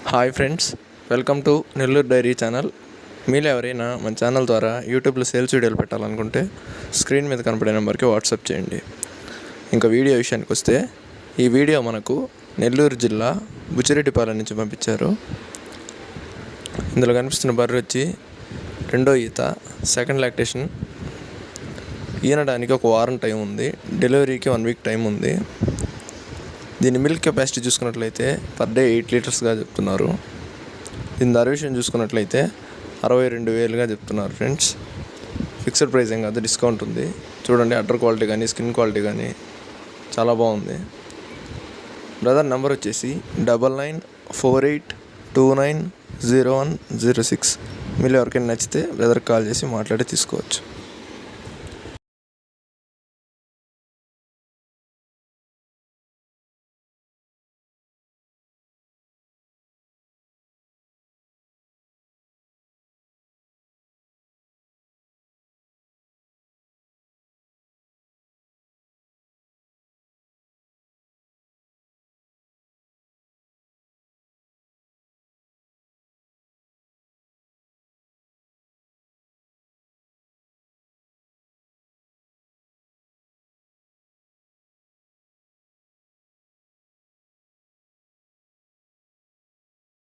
Hi friends, welcome to Nellore dairy channel. మీలో ఎవరైనా మన ఛానల్ ద్వారా యూట్యూబ్లో సేల్స్ వీడియోలు పెట్టాలనుకుంటే స్క్రీన్ మీద కనపడే నెంబర్కి వాట్సాప్ చేయండి. ఇంకా వీడియో విషయానికి వస్తే, ఈ వీడియో మనకు నెల్లూరు జిల్లా బుచ్చిరెడ్డిపాలెం నుంచి పంపించారు. ఇందులో కనిపిస్తున్న బర్రె వచ్చి రెండో ఈత, సెకండ్ లాక్టేషన్. ఈనడానికి ఒక వారం టైం ఉంది, డెలివరీకి 1 వీక్ టైం ఉంది. దీని మిల్క్ కెపాసిటీ చూసుకున్నట్లయితే పర్ డే 8 లీటర్స్గా చెప్తున్నారు. దీని ధర విషయం చూసుకున్నట్లయితే 62,000గా చెప్తున్నారు ఫ్రెండ్స్. ఫిక్స్డ్ ప్రైస్ ఏం కాదు, డిస్కౌంట్ ఉంది. చూడండి, అడ్డర్ క్వాలిటీ కానీ స్కిన్ క్వాలిటీ కానీ చాలా బాగుంది. బ్రదర్ నెంబర్ వచ్చేసి 9948290106. మీరు ఎవరికైనా నచ్చితే బ్రదర్కి కాల్ చేసి మాట్లాడి తీసుకోవచ్చు.